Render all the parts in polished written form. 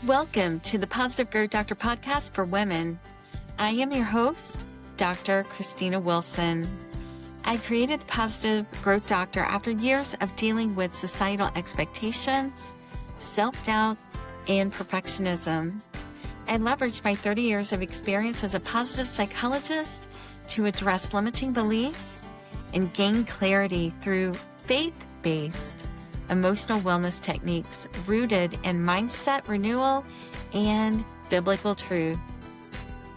Welcome to the Positive Growth Doctor podcast for women. I am your host, Dr. Christina Wilson. I created the Positive Growth Doctor after years of dealing with societal expectations, self-doubt, and perfectionism. I leveraged my 30 years of experience as a positive psychologist to address limiting beliefs and gain clarity through faith-based emotional wellness techniques rooted in mindset renewal and biblical truth.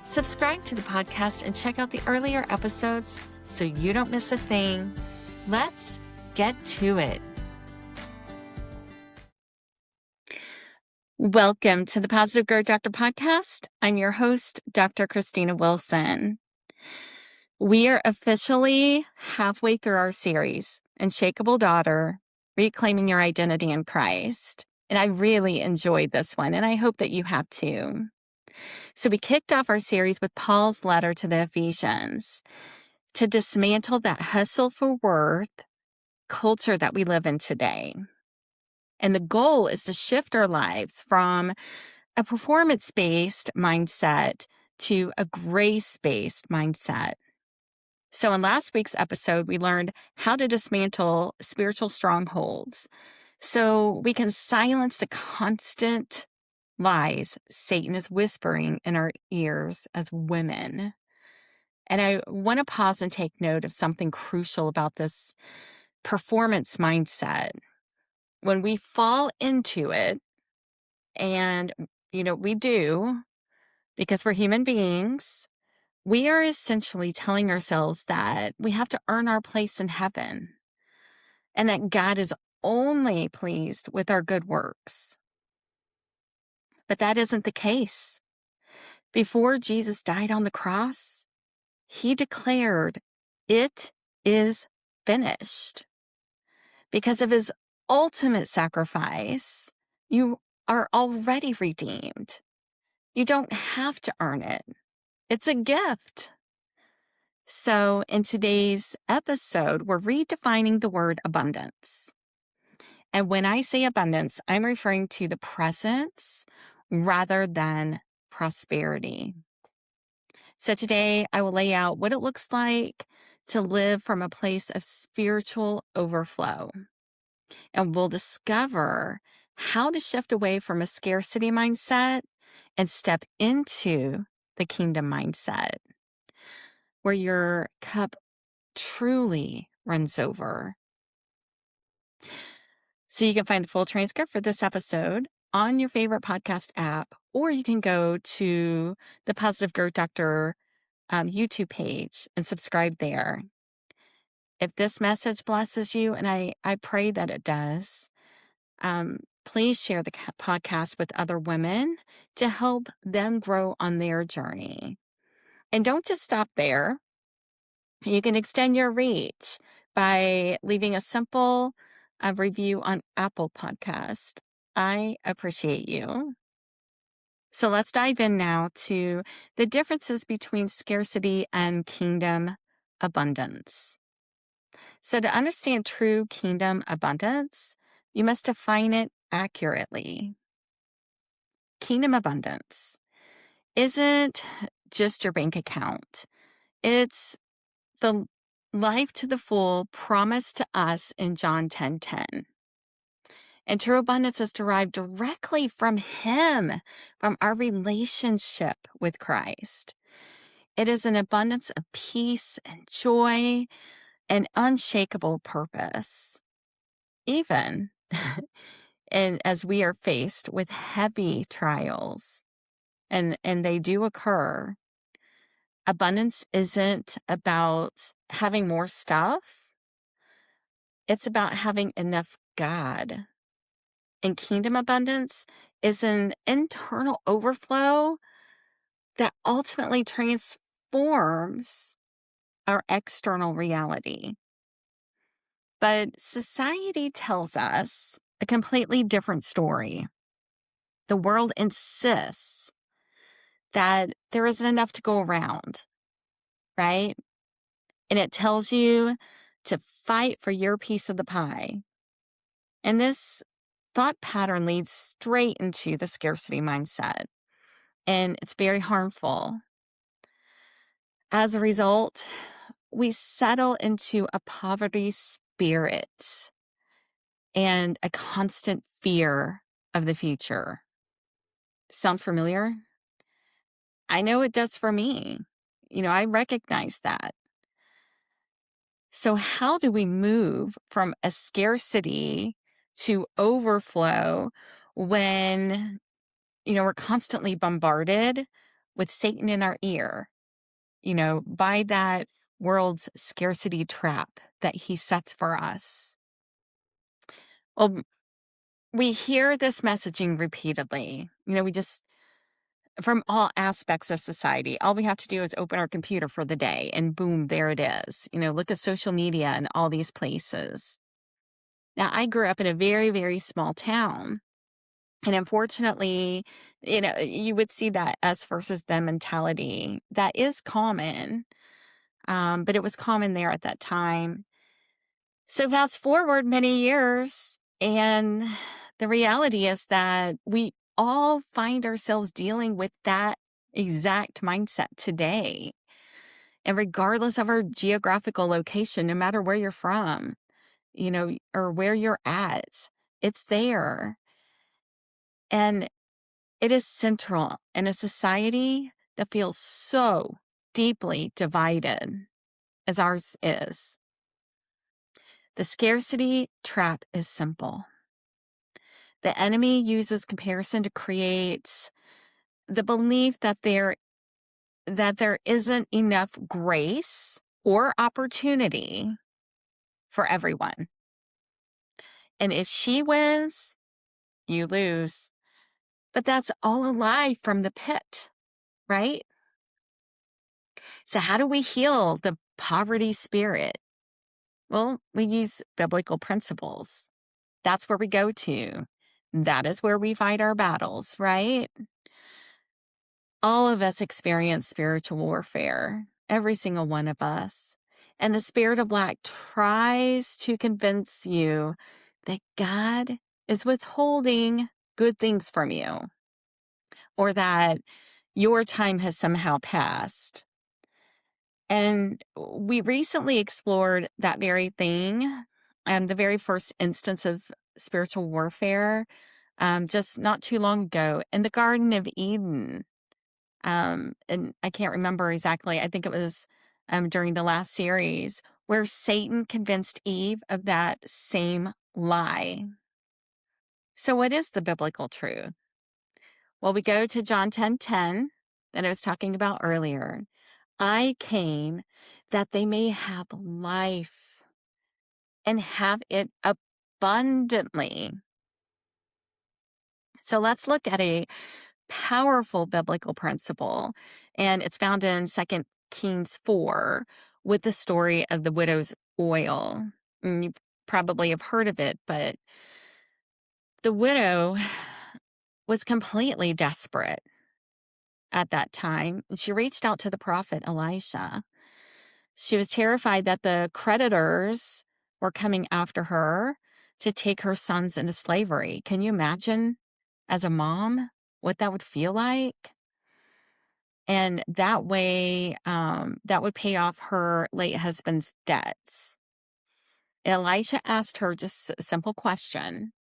Subscribe to the podcast and check out the earlier episodes so you don't miss a thing. Let's get to it. Welcome to the Positive Growth Doctor podcast. I'm your host, Dr. Christina Wilson. We are officially halfway through our series, Unshakable Daughter, Reclaiming Your Identity in Christ. And I really enjoyed this one, and I hope that you have too. So we kicked off our series with Paul's letter to the Ephesians to dismantle that hustle for worth culture that we live in today. And the goal is to shift our lives from a performance-based mindset to a grace-based mindset. So in last week's episode, we learned how to dismantle spiritual strongholds so we can silence the constant lies Satan is whispering in our ears as women. And I want to pause and take note of something crucial about this performance mindset. When we fall into it, and we do, because we're human beings, we are essentially telling ourselves that we have to earn our place in heaven and that God is only pleased with our good works. But that isn't the case. Before Jesus died on the cross, he declared, "It is finished." Because of his ultimate sacrifice, you are already redeemed. You don't have to earn it. It's a gift. So in today's episode, we're redefining the word abundance. And when I say abundance, I'm referring to the presence rather than prosperity. So today I will lay out what it looks like to live from a place of spiritual overflow. And we'll discover how to shift away from a scarcity mindset and step into the kingdom mindset, where your cup truly runs over. So you can find the full transcript for this episode on your favorite podcast app, or you can go to the Positive Growth Doctor YouTube page and subscribe there. If this message blesses you, and I pray that it does, please share the podcast with other women to help them grow on their journey. And don't just stop there. You can extend your reach by leaving a simple review on Apple Podcast. I appreciate you. So let's dive in now to the differences between scarcity and kingdom abundance. So to understand true kingdom abundance, you must define it accurately. Kingdom abundance isn't just your bank account. It's the life to the full promised to us in John 10:10. And true abundance is derived directly from Him, from our relationship with Christ. It is an abundance of peace and joy and unshakable purpose. Even and as we are faced with heavy trials, and they do occur, abundance isn't about having more stuff. It's about having enough God. And kingdom abundance is an internal overflow that ultimately transforms our external reality. But society tells us a completely different story. The world insists that there isn't enough to go around, right? And it tells you to fight for your piece of the pie. And this thought pattern leads straight into the scarcity mindset, and it's very harmful. As a result, we settle into a poverty spirit and a constant fear of the future. Sound familiar? I know it does for me. I recognize that. So how do we move from a scarcity to overflow when, we're constantly bombarded with Satan in our ear, by that world's scarcity trap that he sets for us? Well, we hear this messaging repeatedly. We just, from all aspects of society, all we have to do is open our computer for the day and boom, there it is. Look at social media and all these places. Now, I grew up in a very, very small town. And unfortunately, you would see that us versus them mentality. That is common, but it was common there at that time. So fast forward many years, and the reality is that we all find ourselves dealing with that exact mindset today. And regardless of our geographical location, no matter where you're from, or where you're at, it's there. And it is central in a society that feels so deeply divided as ours is. The scarcity trap is simple. The enemy uses comparison to create the belief that there isn't enough grace or opportunity for everyone. And if she wins, you lose. But that's all a lie from the pit, right? So how do we heal the poverty spirit? Well, we use biblical principles. That's where we go to. That is where we fight our battles, right? All of us experience spiritual warfare, every single one of us. And the spirit of lack tries to convince you that God is withholding good things from you, or that your time has somehow passed. And we recently explored that very thing, and the very first instance of spiritual warfare, just not too long ago in the Garden of Eden. And I can't remember exactly. I think it was during the last series where Satan convinced Eve of that same lie. So what is the biblical truth? Well, we go to John 10:10 that I was talking about earlier. I came that they may have life and have it abundantly. So let's look at a powerful biblical principle, and it's found in 2 Kings 4 with the story of the widow's oil. And you probably have heard of it, but the widow was completely desperate at that time. She reached out to the prophet Elisha. She was terrified that the creditors were coming after her to take her sons into slavery. Can you imagine, as a mom, what that would feel like? And that way, that would pay off her late husband's debts. Elisha asked her just a simple question.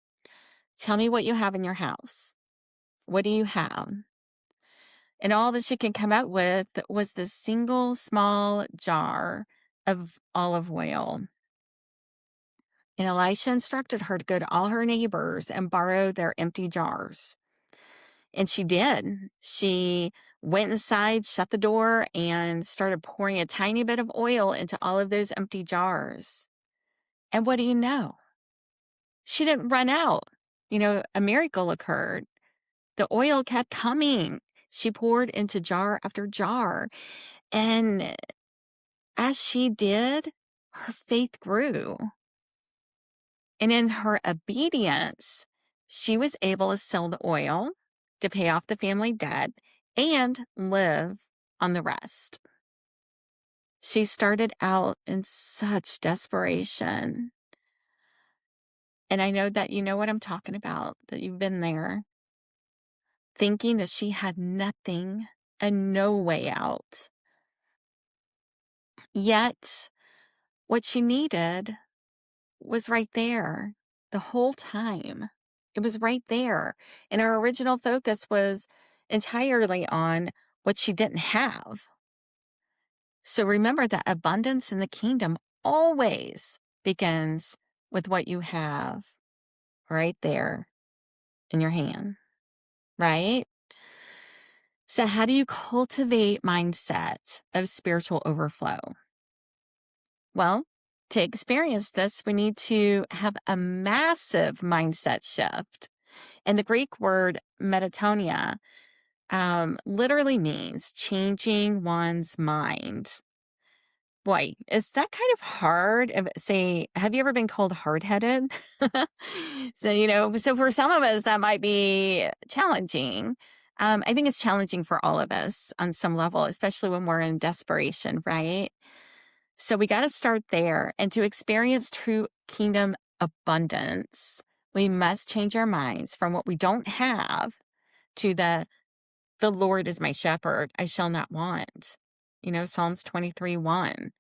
Tell me what you have in your house. What do you have? And all that she could come up with was this single small jar of olive oil. And Elisha instructed her to go to all her neighbors and borrow their empty jars. And she did. She went inside, shut the door, and started pouring a tiny bit of oil into all of those empty jars. And what do you know? She didn't run out. A miracle occurred. The oil kept coming. She poured into jar after jar. And as she did, her faith grew. And in her obedience, she was able to sell the oil to pay off the family debt and live on the rest. She started out in such desperation. And I know that you know what I'm talking about, that you've been there, thinking that she had nothing and no way out. Yet, what she needed was right there the whole time. It was right there. And our original focus was entirely on what she didn't have. So remember that abundance in the kingdom always begins with what you have right there in your hand, right? So how do you cultivate mindset of spiritual overflow? Well, to experience this, we need to have a massive mindset shift. And the Greek word metanoia literally means changing one's mind. Boy, is that kind of hard? Say, have you ever been called hard-headed? So for some of us, that might be challenging. I think it's challenging for all of us on some level, especially when we're in desperation, right? So we got to start there. And to experience true kingdom abundance, we must change our minds from what we don't have to the Lord is my shepherd, I shall not want. Psalms 23:1.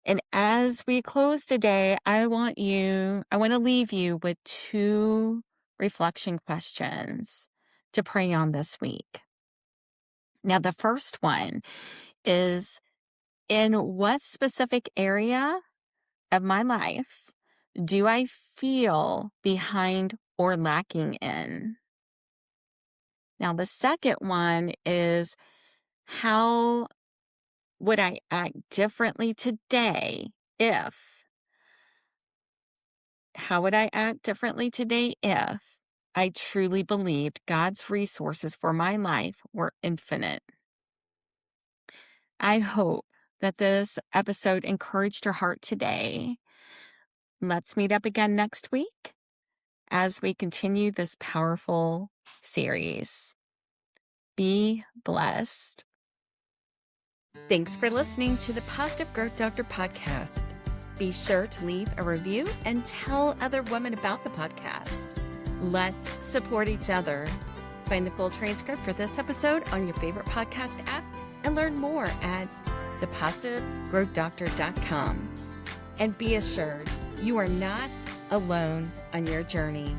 And as we close today, I want to leave you with 2 reflection questions to pray on this week. Now, the first one is, in what specific area of my life do I feel behind or lacking in? Now, the second one is, how would I act differently today if I truly believed God's resources for my life were infinite? I hope that this episode encouraged your heart today. Let's meet up again next week as we continue this powerful series. Be blessed. Thanks for listening to the Positive Growth Doctor podcast. Be sure to leave a review and tell other women about the podcast. Let's support each other. Find the full transcript for this episode on your favorite podcast app and learn more at thepositivegrowthdoctor.com. And be assured, you are not alone on your journey.